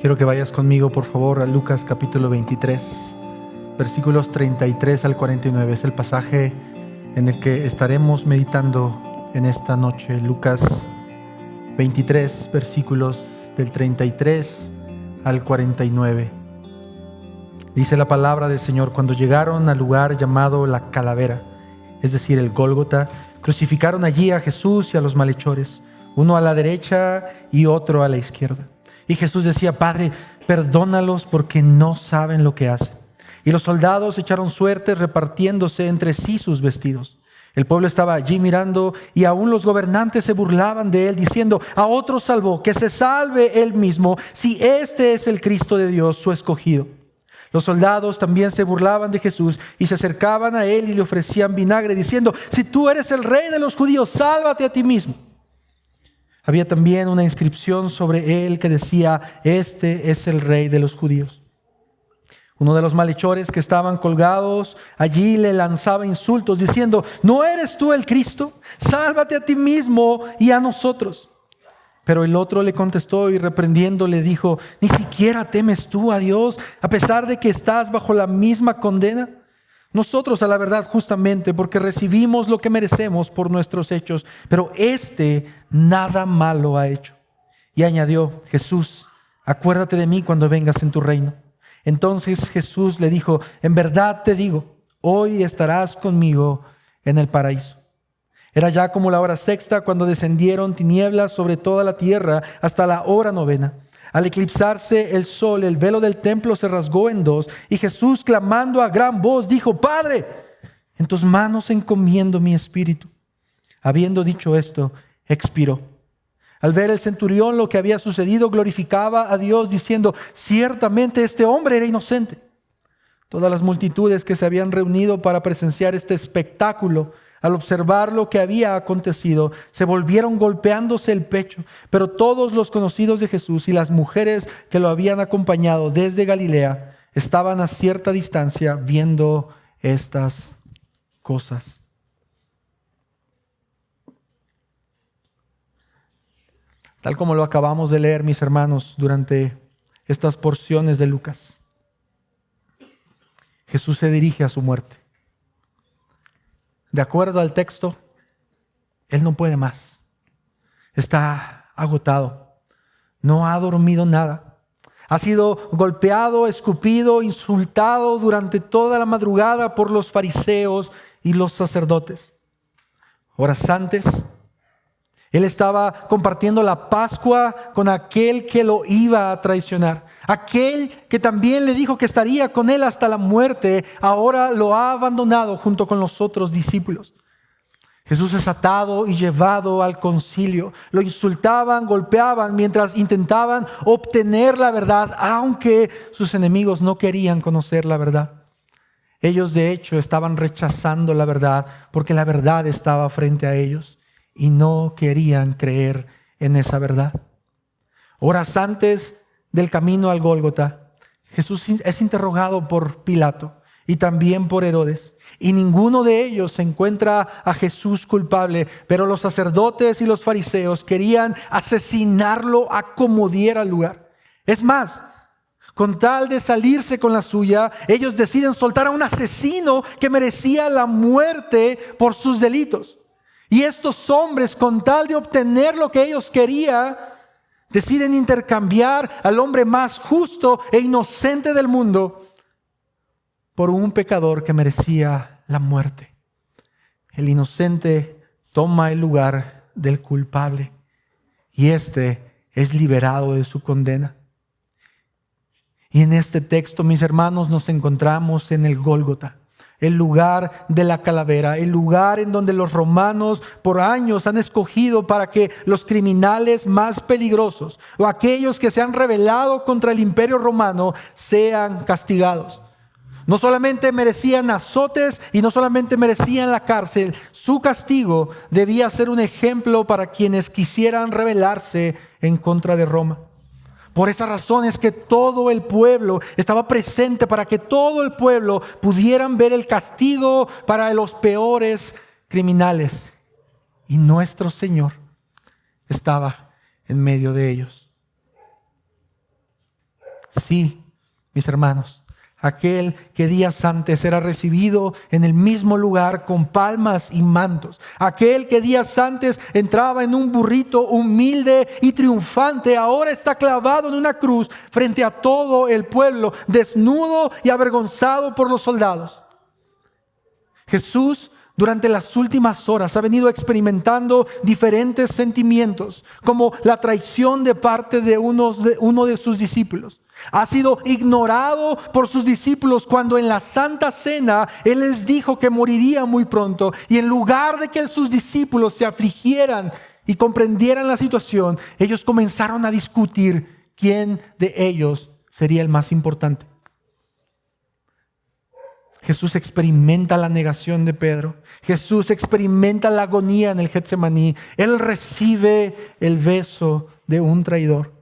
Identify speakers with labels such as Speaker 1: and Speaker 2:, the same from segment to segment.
Speaker 1: Quiero que vayas conmigo, por favor, a Lucas capítulo 23, versículos 33 al 49. Es el pasaje en el que estaremos meditando en esta noche. Lucas 23, versículos del 33 al 49. Dice la palabra del Señor: cuando llegaron al lugar llamado la Calavera, es decir, el Gólgota, crucificaron allí a Jesús y a los malhechores, uno a la derecha y otro a la izquierda. Y Jesús decía: Padre, perdónalos porque no saben lo que hacen. Y los soldados echaron suertes repartiéndose entre sí sus vestidos. El pueblo estaba allí mirando, y aún los gobernantes se burlaban de él, diciendo: a otro salvó, que se salve él mismo, si este es el Cristo de Dios, su escogido. Los soldados también se burlaban de Jesús y se acercaban a él y le ofrecían vinagre, diciendo: si tú eres el rey de los judíos, sálvate a ti mismo. Había también una inscripción sobre él que decía: este es el rey de los judíos. Uno de los malhechores que estaban colgados allí le lanzaba insultos, diciendo: ¿no eres tú el Cristo? Sálvate a ti mismo y a nosotros. Pero el otro le contestó y reprendiéndole dijo: ¿ni siquiera temes tú a Dios, a pesar de que estás bajo la misma condena? Nosotros, a la verdad, justamente porque recibimos lo que merecemos por nuestros hechos, pero este nada malo ha hecho. Y añadió: Jesús, acuérdate de mí cuando vengas en tu reino. Entonces Jesús le dijo: en verdad te digo, hoy estarás conmigo en el paraíso. Era ya como la hora sexta cuando descendieron tinieblas sobre toda la tierra hasta la hora novena. Al eclipsarse el sol, el velo del templo se rasgó en dos, y Jesús, clamando a gran voz, dijo: Padre, en tus manos encomiendo mi espíritu. Habiendo dicho esto, expiró. Al ver el centurión lo que había sucedido, glorificaba a Dios, diciendo: ciertamente este hombre era inocente. Todas las multitudes que se habían reunido para presenciar este espectáculo, al observar lo que había acontecido, se volvieron golpeándose el pecho. Pero todos los conocidos de Jesús y las mujeres que lo habían acompañado desde Galilea estaban a cierta distancia viendo estas cosas. Tal como lo acabamos de leer, mis hermanos, durante estas porciones de Lucas, Jesús se dirige a su muerte. De acuerdo al texto, Él no puede más. Está agotado. No ha dormido nada. Ha sido golpeado, escupido, insultado durante toda la madrugada por los fariseos y los sacerdotes. Horas antes, Él estaba compartiendo la Pascua con aquel que lo iba a traicionar. Aquel que también le dijo que estaría con él hasta la muerte, ahora lo ha abandonado junto con los otros discípulos. Jesús es atado y llevado al concilio. Lo insultaban, golpeaban mientras intentaban obtener la verdad, aunque sus enemigos no querían conocer la verdad. Ellos, de hecho, estaban rechazando la verdad porque la verdad estaba frente a ellos y no querían creer en esa verdad. Horas antes del camino al Gólgota, Jesús es interrogado por Pilato y también por Herodes, y ninguno de ellos encuentra a Jesús culpable, pero los sacerdotes y los fariseos querían asesinarlo a como diera lugar. Es más, con tal de salirse con la suya, ellos deciden soltar a un asesino que merecía la muerte por sus delitos. Y estos hombres, con tal de obtener lo que ellos querían, deciden intercambiar al hombre más justo e inocente del mundo por un pecador que merecía la muerte. El inocente toma el lugar del culpable y este es liberado de su condena. Y en este texto, mis hermanos, nos encontramos en el Gólgota, el lugar de la calavera, el lugar en donde los romanos por años han escogido para que los criminales más peligrosos o aquellos que se han rebelado contra el imperio romano sean castigados. No solamente merecían azotes y no solamente merecían la cárcel, su castigo debía ser un ejemplo para quienes quisieran rebelarse en contra de Roma. Por esa razón es que todo el pueblo estaba presente para que todo el pueblo pudieran ver el castigo para los peores criminales. Y nuestro Señor estaba en medio de ellos. Sí, mis hermanos, aquel que días antes era recibido en el mismo lugar con palmas y mantos, aquel que días antes entraba en un burrito humilde y triunfante, ahora está clavado en una cruz frente a todo el pueblo, desnudo y avergonzado por los soldados. Jesús, durante las últimas horas, ha venido experimentando diferentes sentimientos, como la traición de parte de uno de sus discípulos. Ha sido ignorado por sus discípulos cuando en la Santa Cena Él les dijo que moriría muy pronto. Y en lugar de que sus discípulos se afligieran y comprendieran la situación, ellos comenzaron a discutir quién de ellos sería el más importante. Jesús experimenta la negación de Pedro. Jesús experimenta la agonía en el Getsemaní. Él recibe el beso de un traidor.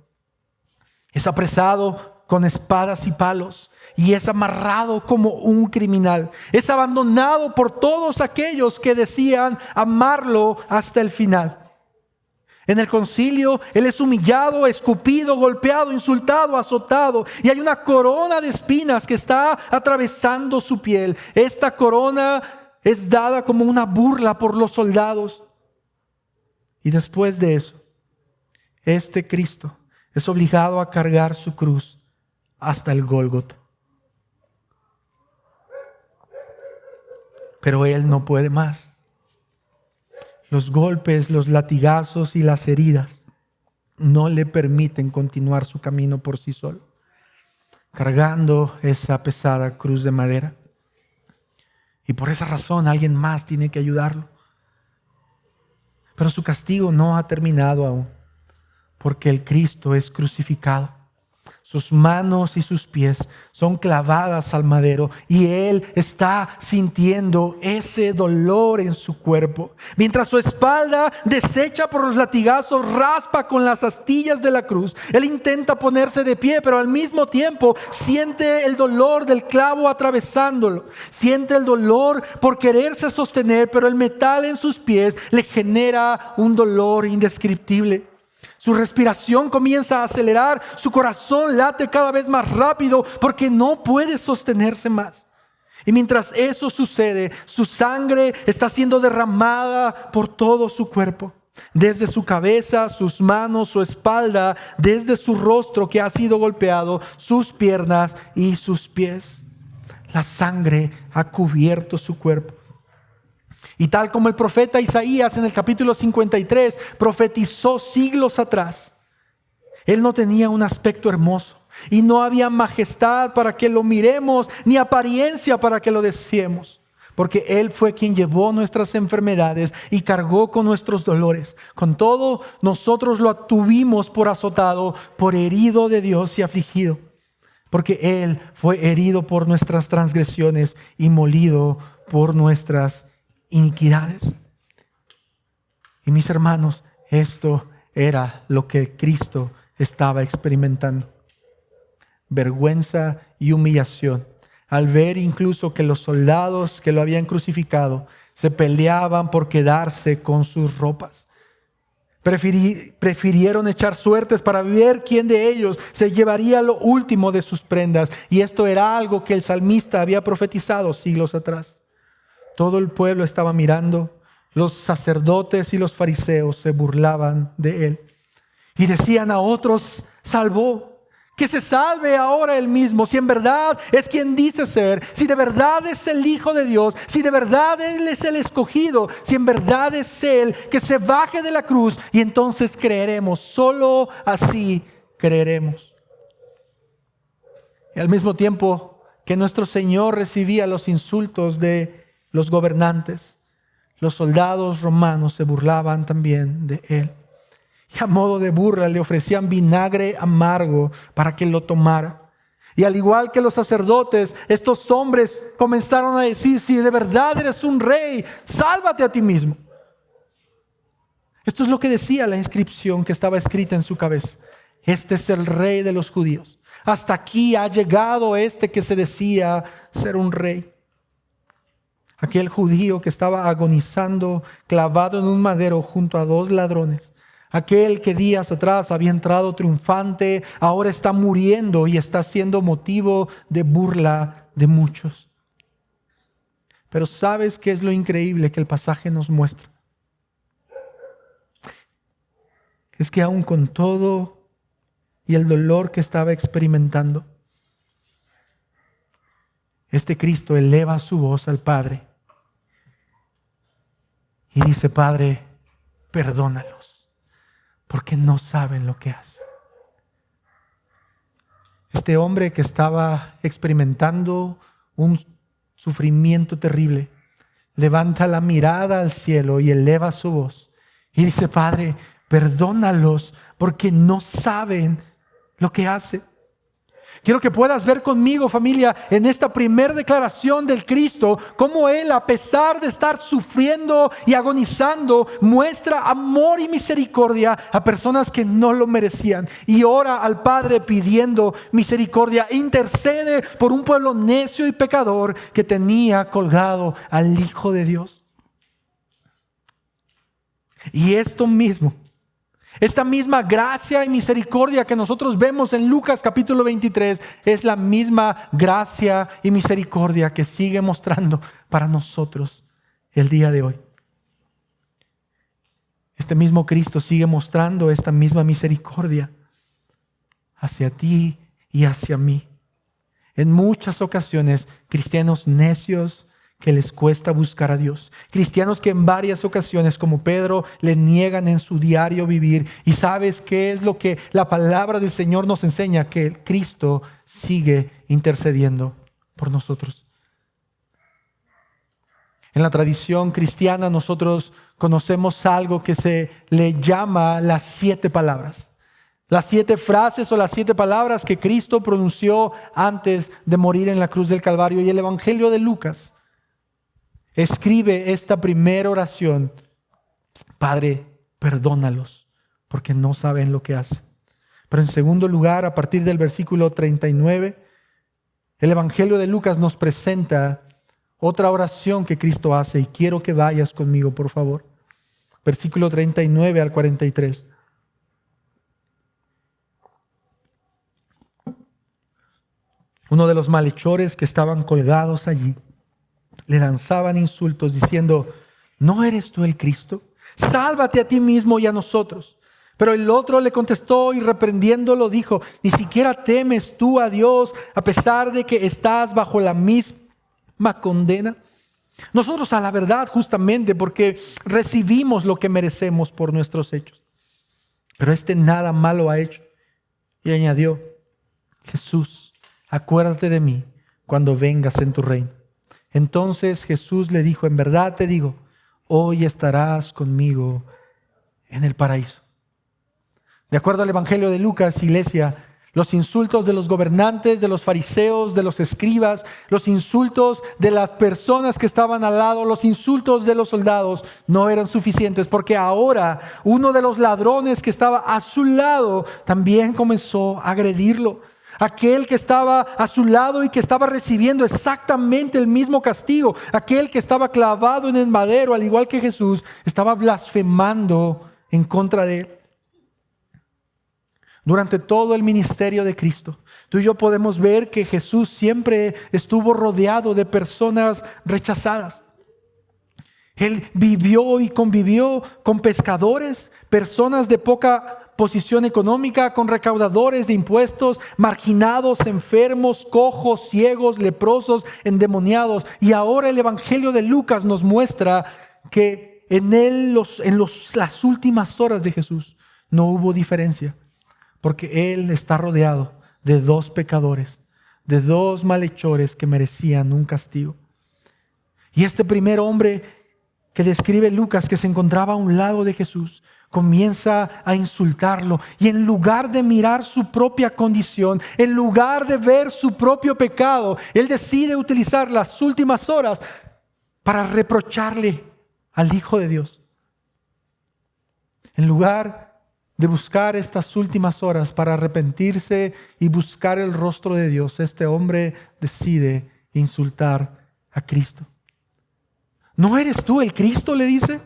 Speaker 1: Es apresado con espadas y palos y es amarrado como un criminal. Es abandonado por todos aquellos que decían amarlo hasta el final. En el concilio, Él es humillado, escupido, golpeado, insultado, azotado. Y hay una corona de espinas que está atravesando su piel. Esta corona es dada como una burla por los soldados. Y después de eso, este Cristo es obligado a cargar su cruz hasta el Gólgota. Pero Él no puede más. Los golpes, los latigazos y las heridas no le permiten continuar su camino por sí solo, cargando esa pesada cruz de madera. Y por esa razón alguien más tiene que ayudarlo. Pero su castigo no ha terminado aún, porque el Cristo es crucificado. Sus manos y sus pies son clavadas al madero y Él está sintiendo ese dolor en su cuerpo. Mientras su espalda, deshecha por los latigazos, raspa con las astillas de la cruz. Él intenta ponerse de pie, pero al mismo tiempo siente el dolor del clavo atravesándolo. Siente el dolor por quererse sostener, pero el metal en sus pies le genera un dolor indescriptible. Su respiración comienza a acelerar, su corazón late cada vez más rápido porque no puede sostenerse más. Y mientras eso sucede, su sangre está siendo derramada por todo su cuerpo. Desde su cabeza, sus manos, su espalda, desde su rostro que ha sido golpeado, sus piernas y sus pies. La sangre ha cubierto su cuerpo. Y tal como el profeta Isaías en el capítulo 53 profetizó siglos atrás, Él no tenía un aspecto hermoso y no había majestad para que lo miremos, ni apariencia para que lo deseemos, porque Él fue quien llevó nuestras enfermedades y cargó con nuestros dolores. Con todo, nosotros lo tuvimos por azotado, por herido de Dios y afligido, porque Él fue herido por nuestras transgresiones y molido por nuestras iniquidades. Y mis hermanos, esto era lo que Cristo estaba experimentando: vergüenza y humillación, al ver incluso que los soldados que lo habían crucificado se peleaban por quedarse con sus ropas. Prefirieron echar suertes para ver quién de ellos se llevaría lo último de sus prendas. Y esto era algo que el salmista había profetizado siglos atrás. Todo el pueblo estaba mirando. Los sacerdotes y los fariseos se burlaban de Él. Y decían a otros: salvó. Que se salve ahora Él mismo, si en verdad es quien dice ser, si de verdad es el Hijo de Dios, si de verdad Él es el escogido, si en verdad es Él, que se baje de la cruz y entonces creeremos. Solo así creeremos. Y al mismo tiempo que nuestro Señor recibía los insultos de los gobernantes, los soldados romanos se burlaban también de Él. Y a modo de burla le ofrecían vinagre amargo para que lo tomara. Y al igual que los sacerdotes, estos hombres comenzaron a decir: si de verdad eres un rey, sálvate a ti mismo. Esto es lo que decía la inscripción que estaba escrita en su cabeza: este es el rey de los judíos. Hasta aquí ha llegado este que se decía ser un rey. Aquel judío que estaba agonizando, clavado en un madero junto a dos ladrones, Aquel que días atrás había entrado triunfante, ahora está muriendo y está siendo motivo de burla de muchos. Pero ¿sabes qué es lo increíble que el pasaje nos muestra? Es que aun con todo y el dolor que estaba experimentando, este Cristo eleva su voz al Padre y dice: Padre, perdónalos, porque no saben lo que hacen. Este hombre que estaba experimentando un sufrimiento terrible, levanta la mirada al cielo y eleva su voz y dice: Padre, perdónalos, porque no saben lo que hacen. Quiero que puedas ver conmigo, familia, en esta primera declaración del Cristo, cómo Él, a pesar de estar sufriendo y agonizando, muestra amor y misericordia a personas que no lo merecían. Y ora al Padre pidiendo misericordia. Intercede por un pueblo necio y pecador que tenía colgado al Hijo de Dios. Y esto mismo, esta misma gracia y misericordia que nosotros vemos en Lucas capítulo 23 es la misma gracia y misericordia que sigue mostrando para nosotros el día de hoy. Este mismo Cristo sigue mostrando esta misma misericordia hacia ti y hacia mí. En muchas ocasiones, cristianos necios que les cuesta buscar a Dios. Cristianos que en varias ocasiones, como Pedro, le niegan en su diario vivir. ¿Y sabes qué es lo que la palabra del Señor nos enseña? Que el Cristo sigue intercediendo por nosotros. En la tradición cristiana nosotros conocemos algo que se le llama las 7 palabras. Las 7 frases o las 7 palabras que Cristo pronunció antes de morir en la cruz del Calvario. Y el Evangelio de Lucas escribe esta primera oración: Padre, perdónalos, porque no saben lo que hacen. Pero en segundo lugar, a partir del versículo 39, el Evangelio de Lucas nos presenta otra oración que Cristo hace, y quiero que vayas conmigo, por favor. Versículo 39 al 43. Uno de los malhechores que estaban colgados allí le lanzaban insultos diciendo: ¿no eres tú el Cristo? Sálvate a ti mismo y a nosotros. Pero el otro le contestó y reprendiéndolo dijo: ¿ni siquiera temes tú a Dios a pesar de que estás bajo la misma condena? Nosotros, a la verdad, justamente porque recibimos lo que merecemos por nuestros hechos. Pero este nada malo ha hecho. Y añadió: Jesús, acuérdate de mí cuando vengas en tu reino. Entonces Jesús le dijo: en verdad te digo, hoy estarás conmigo en el paraíso. De acuerdo al Evangelio de Lucas, iglesia, los insultos de los gobernantes, de los fariseos, de los escribas, los insultos de las personas que estaban al lado, los insultos de los soldados no eran suficientes, porque ahora uno de los ladrones que estaba a su lado también comenzó a agredirlo. Aquel que estaba a su lado y que estaba recibiendo exactamente el mismo castigo, aquel que estaba clavado en el madero, al igual que Jesús, estaba blasfemando en contra de él. Durante todo el ministerio de Cristo, tú y yo podemos ver que Jesús siempre estuvo rodeado de personas rechazadas. Él vivió y convivió con pescadores, personas de poca posición económica, con recaudadores de impuestos, marginados, enfermos, cojos, ciegos, leprosos, endemoniados. Y ahora el Evangelio de Lucas nos muestra que en él, las últimas horas de Jesús, no hubo diferencia, porque Él está rodeado de 2 pecadores, de 2 malhechores que merecían un castigo. Y este primer hombre que describe Lucas, que se encontraba a un lado de Jesús, comienza a insultarlo, y en lugar de mirar su propia condición, en lugar de ver su propio pecado, él decide utilizar las últimas horas para reprocharle al Hijo de Dios. En lugar de buscar estas últimas horas para arrepentirse y buscar el rostro de Dios, este hombre decide insultar a Cristo. ¿No eres tú el Cristo?, le dice.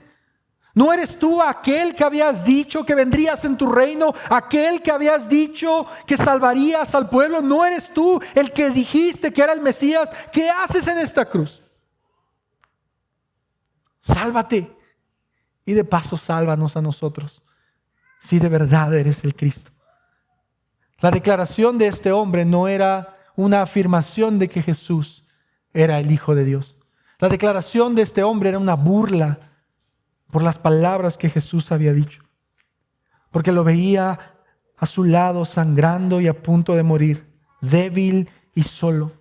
Speaker 1: ¿No eres tú aquel que habías dicho que vendrías en tu reino? ¿Aquel que habías dicho que salvarías al pueblo? ¿No eres tú el que dijiste que era el Mesías? ¿Qué haces en esta cruz? Sálvate. Y de paso, sálvanos a nosotros, si de verdad eres el Cristo. La declaración de este hombre no era una afirmación de que Jesús era el Hijo de Dios. La declaración de este hombre era una burla por las palabras que Jesús había dicho. Porque lo veía a su lado sangrando y a punto de morir, débil y solo.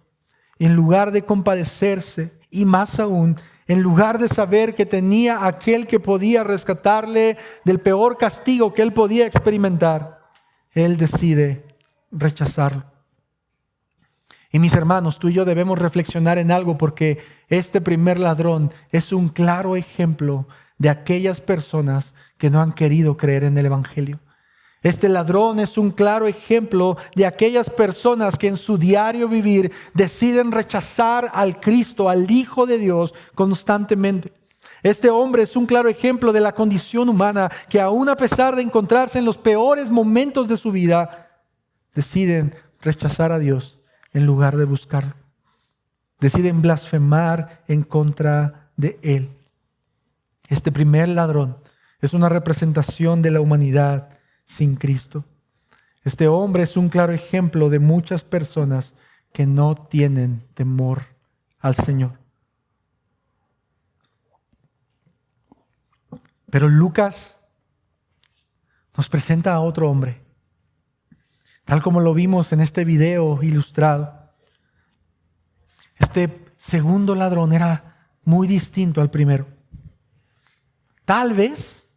Speaker 1: Y en lugar de compadecerse, y más aún, en lugar de saber que tenía aquel que podía rescatarle del peor castigo que él podía experimentar, él decide rechazarlo. Y mis hermanos, tú y yo debemos reflexionar en algo, porque este primer ladrón es un claro ejemplo de aquellas personas que no han querido creer en el Evangelio. Este ladrón es un claro ejemplo de aquellas personas que en su diario vivir deciden rechazar al Cristo, al Hijo de Dios, constantemente. Este hombre es un claro ejemplo de la condición humana que, aún a pesar de encontrarse en los peores momentos de su vida, deciden rechazar a Dios en lugar de buscarlo. Deciden blasfemar en contra de Él. Este primer ladrón es una representación de la humanidad sin Cristo. Este hombre es un claro ejemplo de muchas personas que no tienen temor al Señor. Pero Lucas nos presenta a otro hombre, tal como lo vimos en este video ilustrado. Este segundo ladrón era muy distinto al primero. Tal vez,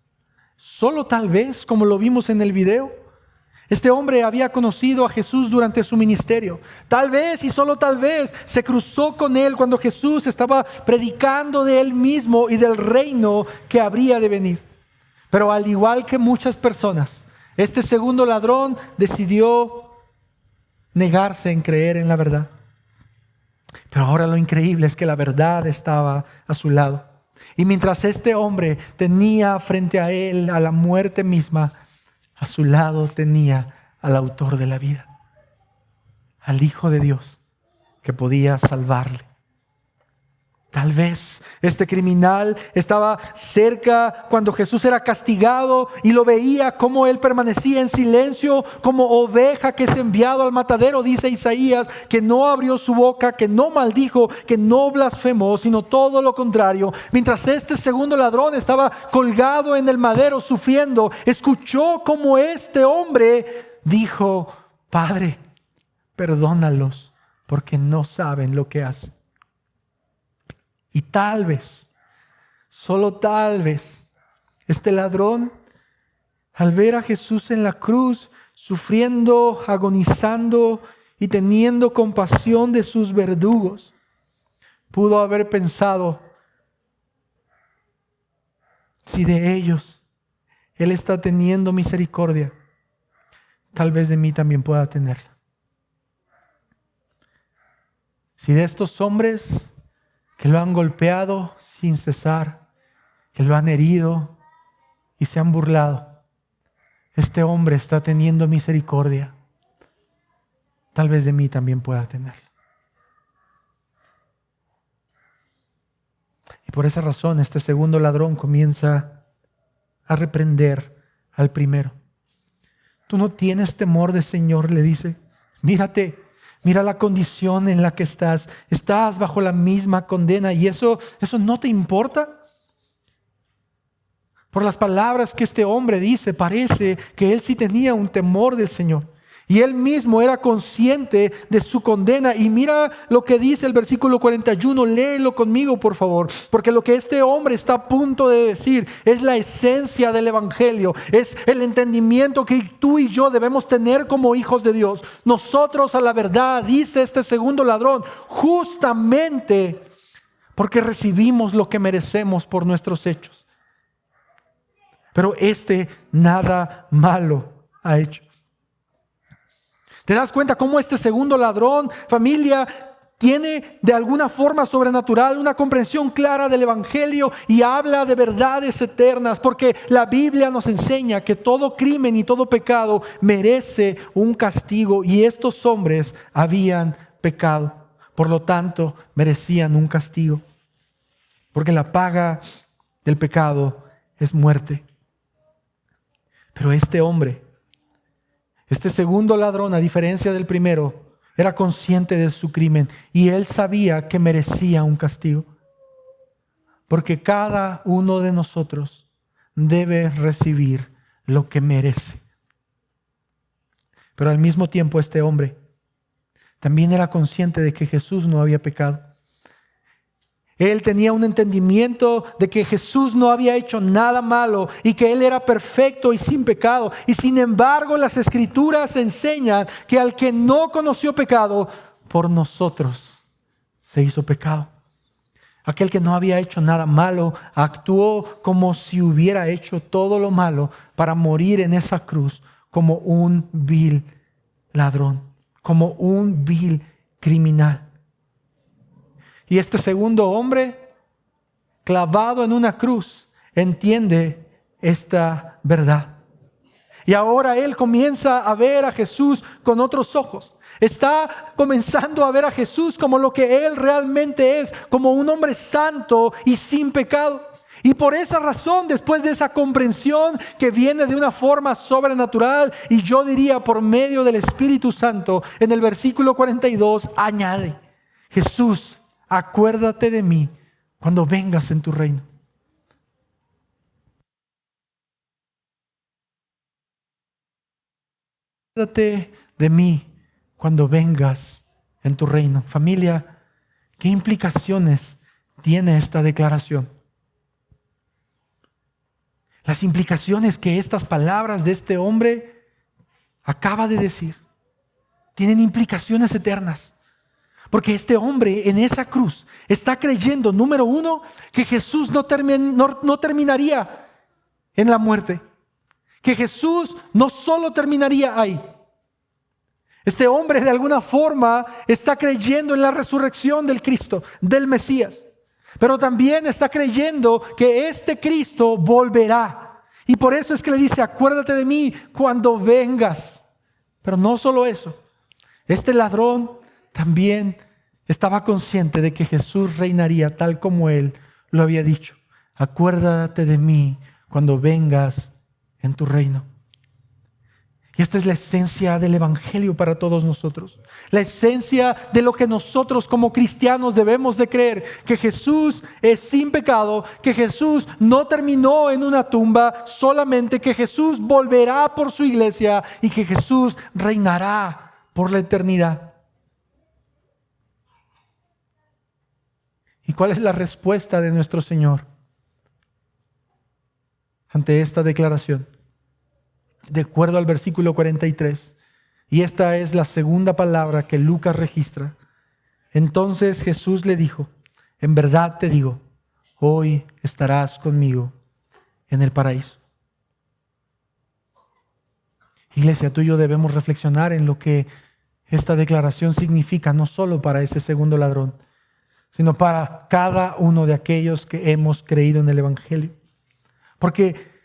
Speaker 1: solo tal vez, como lo vimos en el video, este hombre había conocido a Jesús durante su ministerio. Tal vez y solo tal vez se cruzó con él cuando Jesús estaba predicando de él mismo y del reino que habría de venir. Pero al igual que muchas personas, este segundo ladrón decidió negarse en creer en la verdad. Pero ahora lo increíble es que la verdad estaba a su lado. Y mientras este hombre tenía frente a él a la muerte misma, a su lado tenía al autor de la vida, al Hijo de Dios, que podía salvarle. Tal vez este criminal estaba cerca cuando Jesús era castigado y lo veía como él permanecía en silencio, como oveja que es enviado al matadero, dice Isaías, que no abrió su boca, que no maldijo, que no blasfemó, sino todo lo contrario. Mientras este segundo ladrón estaba colgado en el madero sufriendo, escuchó como este hombre dijo: Padre, perdónalos, porque no saben lo que hacen. Y tal vez, solo tal vez, este ladrón, al ver a Jesús en la cruz, sufriendo, agonizando y teniendo compasión de sus verdugos, pudo haber pensado: si de ellos Él está teniendo misericordia, tal vez de mí también pueda tenerla. Si de estos hombres que lo han golpeado sin cesar, que lo han herido y se han burlado, este hombre está teniendo misericordia, tal vez de mí también pueda tenerla. Y por esa razón este segundo ladrón comienza a reprender al primero. Tú no tienes temor del Señor, le dice. Mírate. Mira la condición en la que estás. Estás bajo la misma condena. ¿Y eso no te importa? Por las palabras que este hombre dice, parece que él sí tenía un temor del Señor. Y él mismo era consciente de su condena. Y mira lo que dice el versículo 41. Léelo conmigo, por favor. Porque lo que este hombre está a punto de decir es la esencia del Evangelio. Es el entendimiento que tú y yo debemos tener como hijos de Dios. Nosotros, a la verdad, dice este segundo ladrón, justamente porque recibimos lo que merecemos por nuestros hechos. Pero nada malo ha hecho. ¿Te das cuenta cómo este segundo ladrón, familia, tiene de alguna forma sobrenatural una comprensión clara del Evangelio y habla de verdades eternas, porque la Biblia nos enseña que todo crimen y todo pecado merece un castigo, y estos hombres habían pecado, por lo tanto merecían un castigo, porque la paga del pecado es muerte. Pero este hombre, este segundo ladrón, a diferencia del primero, era consciente de su crimen y él sabía que merecía un castigo. Porque cada uno de nosotros debe recibir lo que merece. Pero al mismo tiempo este hombre también era consciente de que Jesús no había pecado. Él tenía un entendimiento de que Jesús no había hecho nada malo y que Él era perfecto y sin pecado. Y sin embargo, las Escrituras enseñan que al que no conoció pecado, por nosotros se hizo pecado. Aquel que no había hecho nada malo actuó como si hubiera hecho todo lo malo para morir en esa cruz como un vil ladrón, como un vil criminal. Y este segundo hombre, clavado en una cruz, entiende esta verdad. Y ahora él comienza a ver a Jesús con otros ojos. Está comenzando a ver a Jesús como lo que Él realmente es, como un hombre santo y sin pecado. Y por esa razón, después de esa comprensión que viene de una forma sobrenatural, y yo diría por medio del Espíritu Santo, en el versículo 42 añade: Jesús, acuérdate de mí cuando vengas en tu reino. Acuérdate de mí cuando vengas en tu reino. Familia, ¿qué implicaciones tiene esta declaración? Las implicaciones que estas palabras de este hombre acaba de decir tienen implicaciones eternas. Porque este hombre en esa cruz está creyendo, número uno, que Jesús no terminaría en la muerte. Que Jesús no solo terminaría ahí. Este hombre de alguna forma está creyendo en la resurrección del Cristo, del Mesías. Pero también está creyendo que este Cristo volverá. Y por eso es que le dice: acuérdate de mí cuando vengas. Pero no solo eso. Este ladrón también estaba consciente de que Jesús reinaría tal como Él lo había dicho. Acuérdate de mí cuando vengas en tu reino. Y esta es la esencia del Evangelio para todos nosotros. La esencia de lo que nosotros como cristianos debemos de creer. Que Jesús es sin pecado, que Jesús no terminó en una tumba, solamente que Jesús volverá por su iglesia y que Jesús reinará por la eternidad. ¿Y cuál es la respuesta de nuestro Señor ante esta declaración? De acuerdo al versículo 43, y esta es la segunda palabra que Lucas registra. Entonces Jesús le dijo: en verdad te digo, hoy estarás conmigo en el paraíso. Iglesia, tú y yo debemos reflexionar en lo que esta declaración significa, no solo para ese segundo ladrón, sino para cada uno de aquellos que hemos creído en el Evangelio. Porque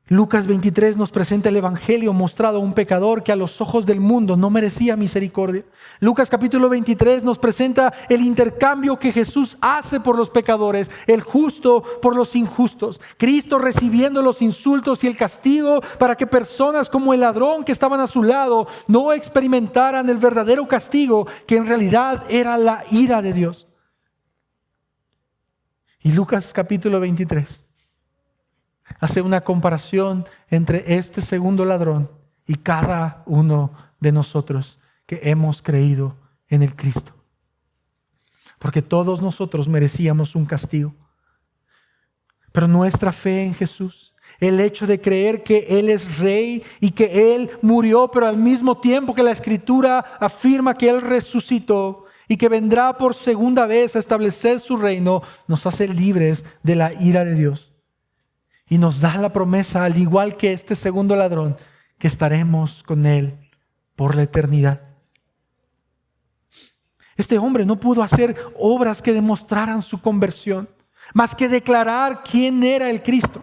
Speaker 1: Lucas 23 nos presenta el Evangelio mostrado a un pecador que a los ojos del mundo no merecía misericordia. Lucas capítulo 23 nos presenta el intercambio que Jesús hace por los pecadores, el justo por los injustos. Cristo recibiendo los insultos y el castigo para que personas como el ladrón que estaban a su lado no experimentaran el verdadero castigo, que en realidad era la ira de Dios. Y Lucas capítulo 23 hace una comparación entre este segundo ladrón y cada uno de nosotros que hemos creído en el Cristo. Porque todos nosotros merecíamos un castigo. Pero nuestra fe en Jesús, el hecho de creer que Él es Rey y que Él murió, pero al mismo tiempo que la Escritura afirma que Él resucitó y que vendrá por segunda vez a establecer su reino, nos hace libres de la ira de Dios. Y nos da la promesa, al igual que este segundo ladrón, que estaremos con Él por la eternidad. Este hombre no pudo hacer obras que demostraran su conversión, más que declarar quién era el Cristo.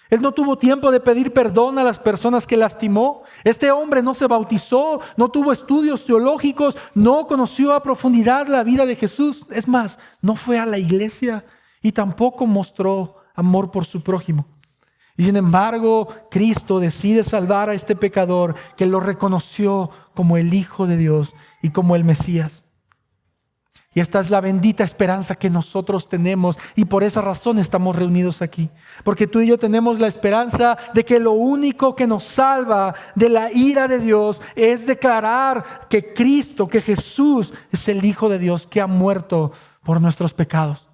Speaker 1: Él no tuvo tiempo de pedir perdón a las personas que lastimó. Este hombre no se bautizó, no tuvo estudios teológicos, no conoció a profundidad la vida de Jesús. Es más, no fue a la iglesia y tampoco mostró amor por su prójimo. Y sin embargo, Cristo decide salvar a este pecador que lo reconoció como el Hijo de Dios y como el Mesías. Y esta es la bendita esperanza que nosotros tenemos, y por esa razón estamos reunidos aquí. Porque tú y yo tenemos la esperanza de que lo único que nos salva de la ira de Dios es declarar que Cristo, que Jesús es el Hijo de Dios que ha muerto por nuestros pecados.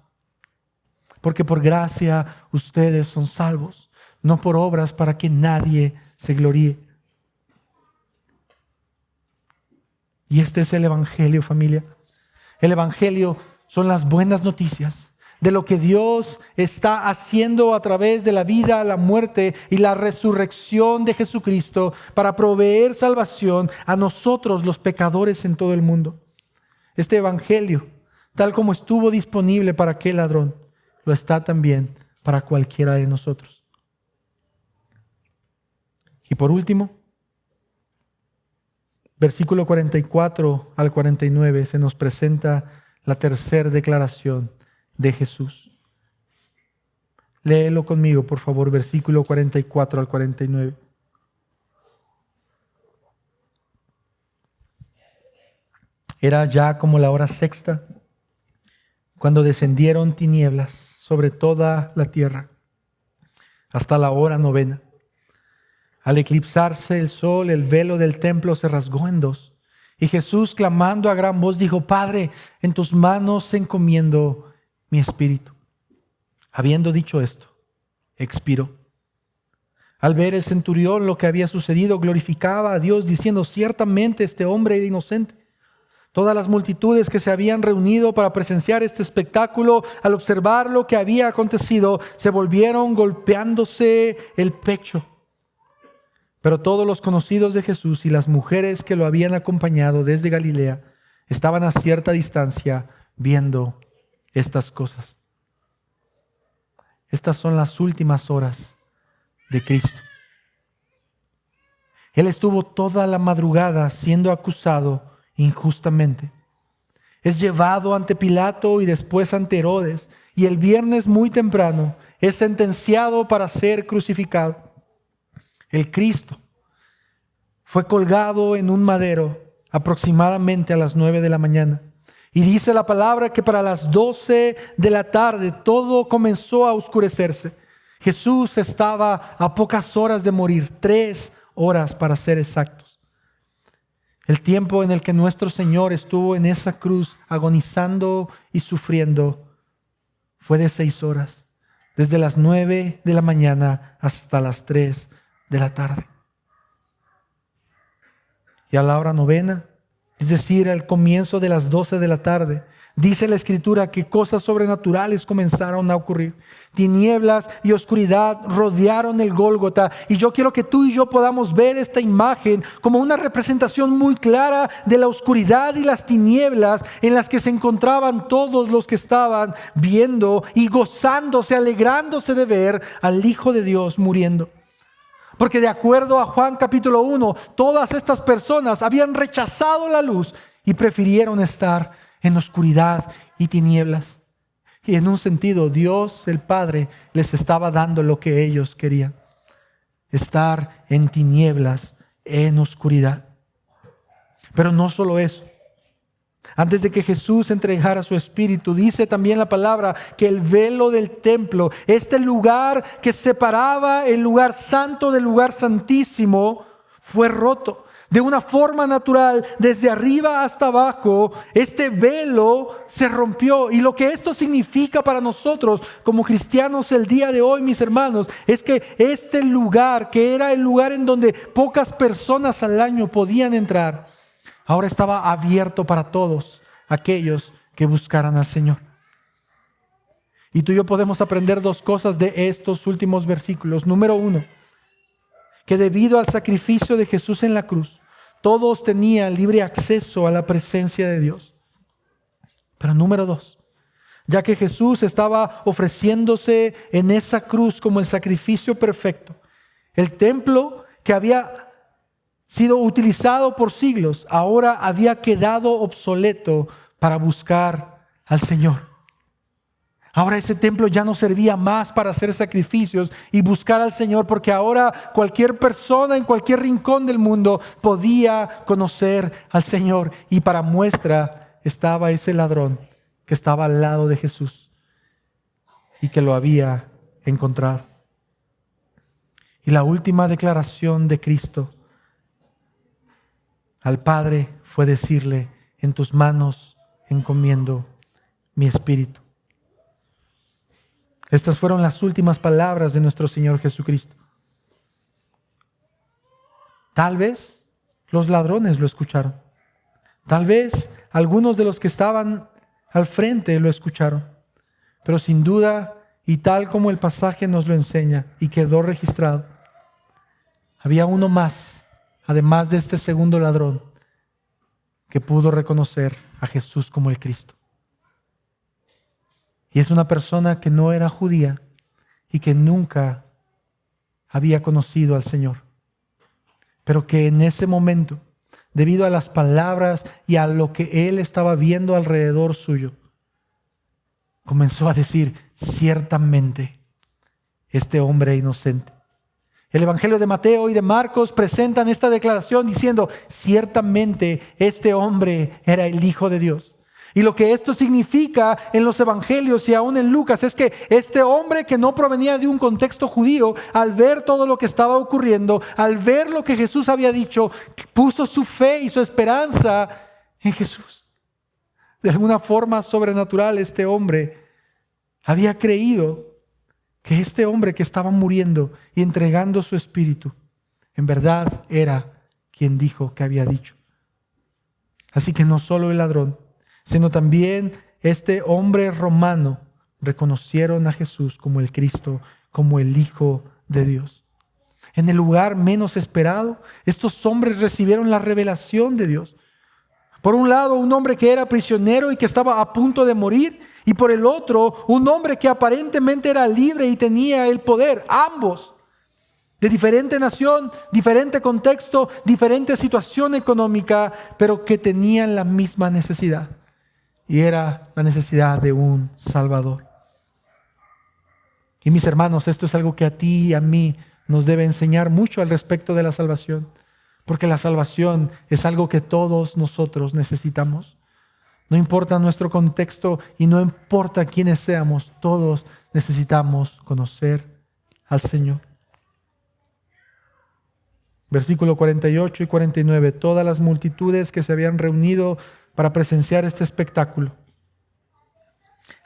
Speaker 1: Porque por gracia ustedes son salvos, no por obras para que nadie se gloríe. Y este es el Evangelio, familia. El Evangelio son las buenas noticias de lo que Dios está haciendo a través de la vida, la muerte y la resurrección de Jesucristo para proveer salvación a nosotros los pecadores en todo el mundo. Este Evangelio, tal como estuvo disponible para aquel ladrón, lo está también para cualquiera de nosotros. Y por último, versículo 44 al 49 se nos presenta la tercera declaración de Jesús. Léelo conmigo, por favor, versículo 44 al 49. Era ya como la hora sexta, cuando descendieron tinieblas sobre toda la tierra, hasta la hora novena. Al eclipsarse el sol, el velo del templo se rasgó en dos. Y Jesús, clamando a gran voz, dijo: Padre, en tus manos encomiendo mi espíritu. Habiendo dicho esto, expiró. Al ver el centurión lo que había sucedido, glorificaba a Dios, diciendo: ciertamente este hombre era inocente. Todas las multitudes que se habían reunido para presenciar este espectáculo, al observar lo que había acontecido, se volvieron golpeándose el pecho. Pero todos los conocidos de Jesús y las mujeres que lo habían acompañado desde Galilea estaban a cierta distancia viendo estas cosas. Estas son las últimas horas de Cristo. Él estuvo toda la madrugada siendo acusado injustamente. Es llevado ante Pilato y después ante Herodes, y el viernes muy temprano es sentenciado para ser crucificado. El Cristo fue colgado en un madero aproximadamente a las 9 de la mañana. Y dice la palabra que para las 12 de la tarde todo comenzó a oscurecerse. Jesús estaba a pocas horas de morir, 3 horas para ser exactos. El tiempo en el que nuestro Señor estuvo en esa cruz agonizando y sufriendo fue de 6 horas, desde las 9 de la mañana hasta las 3 de la tarde. Y a la hora novena, es decir, al comienzo de las 12 de la tarde, dice la Escritura que cosas sobrenaturales comenzaron a ocurrir. Tinieblas y oscuridad rodearon el Gólgota. Y yo quiero que tú y yo podamos ver esta imagen como una representación muy clara de la oscuridad y las tinieblas en las que se encontraban todos los que estaban viendo y gozándose, alegrándose de ver al Hijo de Dios muriendo. Porque de acuerdo a Juan capítulo 1, todas estas personas habían rechazado la luz y prefirieron estar en oscuridad y tinieblas. Y en un sentido, Dios el Padre les estaba dando lo que ellos querían: estar en tinieblas, en oscuridad. Pero no solo eso. Antes de que Jesús entregara su espíritu, dice también la palabra que el velo del templo, este lugar que separaba el lugar santo del lugar santísimo, fue roto. De una forma natural, desde arriba hasta abajo, este velo se rompió. Y lo que esto significa para nosotros como cristianos el día de hoy, mis hermanos, es que este lugar, que era el lugar en donde pocas personas al año podían entrar, ahora estaba abierto para todos aquellos que buscaran al Señor. Y tú y yo podemos aprender 2 cosas de estos últimos versículos. Número 1, que debido al sacrificio de Jesús en la cruz, todos tenían libre acceso a la presencia de Dios. Pero número 2, ya que Jesús estaba ofreciéndose en esa cruz como el sacrificio perfecto, el templo que había sido utilizado por siglos, ahora había quedado obsoleto para buscar al Señor. Ahora ese templo ya no servía más para hacer sacrificios y buscar al Señor, porque ahora cualquier persona en cualquier rincón del mundo podía conocer al Señor. Y para muestra estaba ese ladrón que estaba al lado de Jesús y que lo había encontrado. Y la última declaración de Cristo al Padre fue decirle: en tus manos encomiendo mi espíritu. Estas fueron las últimas palabras de nuestro Señor Jesucristo. Tal vez los ladrones lo escucharon. Tal vez algunos de los que estaban al frente lo escucharon. Pero sin duda, y tal como el pasaje nos lo enseña y quedó registrado, había uno más, además de este segundo ladrón, que pudo reconocer a Jesús como el Cristo. Y es una persona que no era judía y que nunca había conocido al Señor. Pero que en ese momento, debido a las palabras y a lo que él estaba viendo alrededor suyo, comenzó a decir: ciertamente, este hombre inocente. El Evangelio de Mateo y de Marcos presentan esta declaración diciendo: ciertamente este hombre era el Hijo de Dios. Y lo que esto significa en los evangelios y aún en Lucas es que este hombre, que no provenía de un contexto judío, al ver todo lo que estaba ocurriendo, al ver lo que Jesús había dicho, puso su fe y su esperanza en Jesús. De alguna forma sobrenatural, este hombre había creído que este hombre que estaba muriendo y entregando su espíritu, en verdad era quien dijo que había dicho. Así que no solo el ladrón, sino también este hombre romano reconocieron a Jesús como el Cristo, como el Hijo de Dios. En el lugar menos esperado, estos hombres recibieron la revelación de Dios. Por un lado, un hombre que era prisionero y que estaba a punto de morir, y por el otro, un hombre que aparentemente era libre y tenía el poder. Ambos, de diferente nación, diferente contexto, diferente situación económica, pero que tenían la misma necesidad. Y era la necesidad de un Salvador. Y mis hermanos, esto es algo que a ti y a mí nos debe enseñar mucho al respecto de la salvación. Porque la salvación es algo que todos nosotros necesitamos. No importa nuestro contexto y no importa quiénes seamos, todos necesitamos conocer al Señor. Versículo 48 y 49. Todas las multitudes que se habían reunido para presenciar este espectáculo,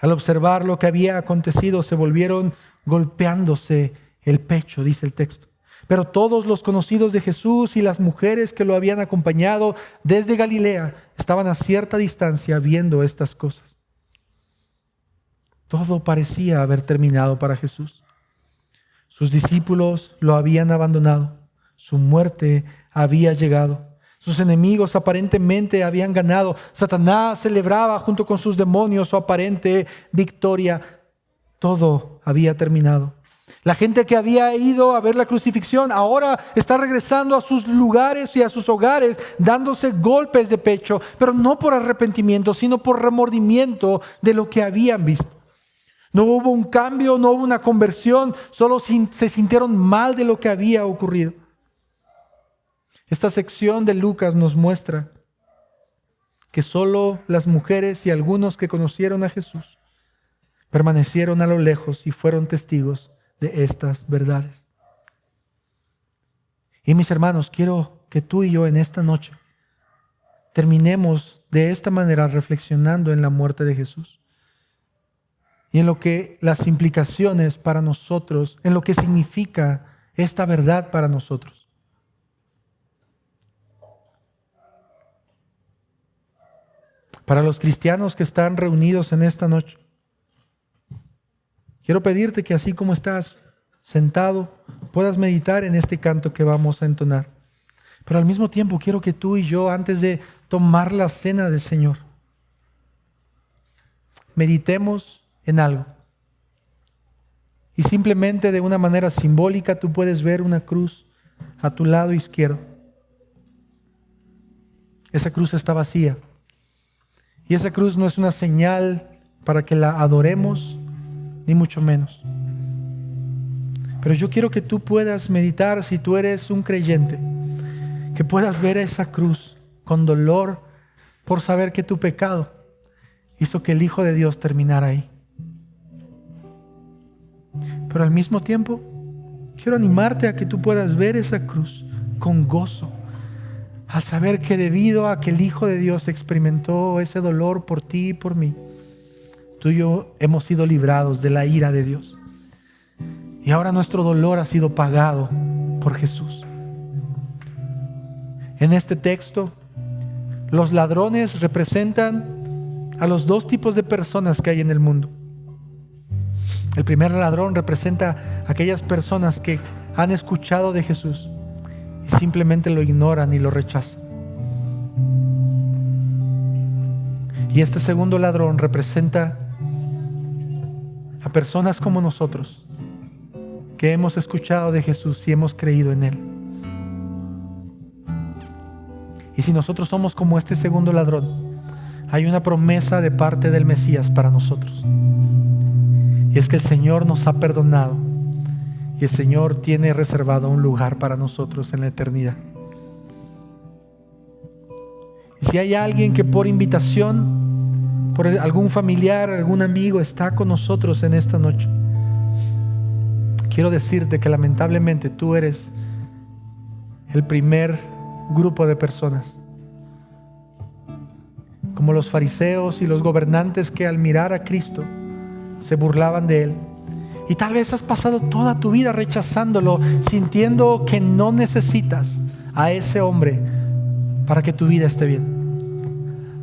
Speaker 1: al observar lo que había acontecido, se volvieron golpeándose el pecho, dice el texto. Pero todos los conocidos de Jesús y las mujeres que lo habían acompañado desde Galilea estaban a cierta distancia viendo estas cosas. Todo parecía haber terminado para Jesús. Sus discípulos lo habían abandonado. Su muerte había llegado. Sus enemigos aparentemente habían ganado. Satanás celebraba junto con sus demonios su aparente victoria. Todo había terminado. La gente que había ido a ver la crucifixión ahora está regresando a sus lugares y a sus hogares, dándose golpes de pecho, pero no por arrepentimiento, sino por remordimiento de lo que habían visto. No hubo un cambio, no hubo una conversión, solo se sintieron mal de lo que había ocurrido. Esta sección de Lucas nos muestra que solo las mujeres y algunos que conocieron a Jesús permanecieron a lo lejos y fueron testigos de estas verdades. Y mis hermanos, quiero que tú y yo en esta noche terminemos de esta manera reflexionando en la muerte de Jesús y en lo que las implicaciones para nosotros, en lo que significa esta verdad para nosotros. Para los cristianos que están reunidos en esta noche, quiero pedirte que así como estás sentado, puedas meditar en este canto que vamos a entonar. Pero al mismo tiempo quiero que tú y yo, antes de tomar la cena del Señor, meditemos en algo. Y simplemente de una manera simbólica tú puedes ver una cruz a tu lado izquierdo. Esa cruz está vacía. Y esa cruz no es una señal para que la adoremos, ni mucho menos. Pero yo quiero que tú puedas meditar, si tú eres un creyente, que puedas ver esa cruz con dolor por saber que tu pecado hizo que el Hijo de Dios terminara ahí. Pero al mismo tiempo, quiero animarte a que tú puedas ver esa cruz con gozo, al saber que debido a que el Hijo de Dios experimentó ese dolor por ti y por mí, tú y yo hemos sido librados de la ira de Dios. Y ahora nuestro dolor ha sido pagado por Jesús. En este texto, los ladrones representan a los dos tipos de personas que hay en el mundo. El primer ladrón representa a aquellas personas que han escuchado de Jesús y simplemente lo ignoran y lo rechazan. Y este segundo ladrón representa a personas como nosotros, que hemos escuchado de Jesús y hemos creído en Él. Y si nosotros somos como este segundo ladrón, hay una promesa de parte del Mesías para nosotros. Y es que el Señor nos ha perdonado y el Señor tiene reservado un lugar para nosotros en la eternidad. Y si hay alguien que por invitación, por algún familiar, algún amigo está con nosotros en esta noche, quiero decirte que lamentablemente tú eres el primer grupo de personas, como los fariseos y los gobernantes, que al mirar a Cristo se burlaban de Él. Y tal vez has pasado toda tu vida rechazándolo, sintiendo que no necesitas a ese hombre para que tu vida esté bien.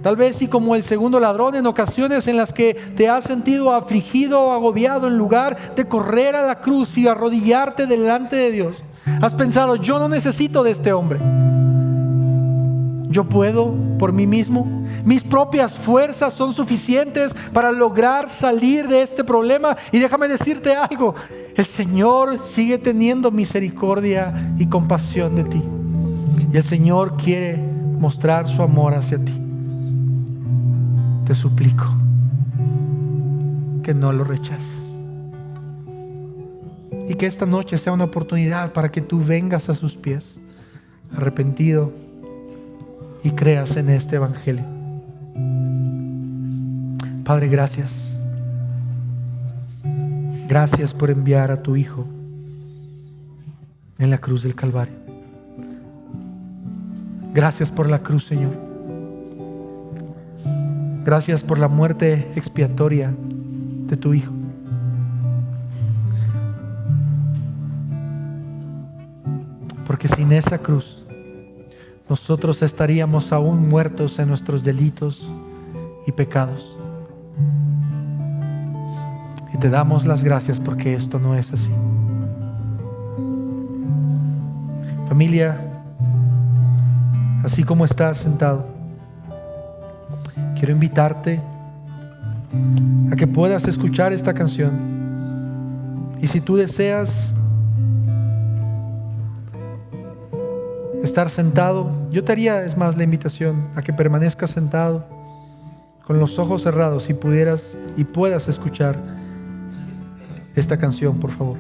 Speaker 1: Tal vez, y como el segundo ladrón, en ocasiones en las que te has sentido afligido o agobiado, en lugar de correr a la cruz y arrodillarte delante de Dios, has pensado: yo no necesito de este hombre. Yo puedo por mí mismo. Mis propias fuerzas son suficientes para lograr salir de este problema. Y déjame decirte algo: el Señor sigue teniendo misericordia y compasión de ti. Y el Señor quiere mostrar su amor hacia ti. Te suplico que no lo rechaces. Y que esta noche sea una oportunidad para que tú vengas a sus pies, arrepentido, y creas en este evangelio. Padre, gracias. Gracias por enviar a tu Hijo en la cruz del Calvario. Gracias por la cruz, Señor. Gracias por la muerte expiatoria de tu Hijo. Porque sin esa cruz nosotros estaríamos aún muertos en nuestros delitos y pecados. Y te damos las gracias porque esto no es así. Familia, así como estás sentado, quiero invitarte a que puedas escuchar esta canción. Y si tú deseas estar sentado, yo te haría, es más, la invitación a que permanezcas sentado con los ojos cerrados, si pudieras y puedas escuchar esta canción, por favor.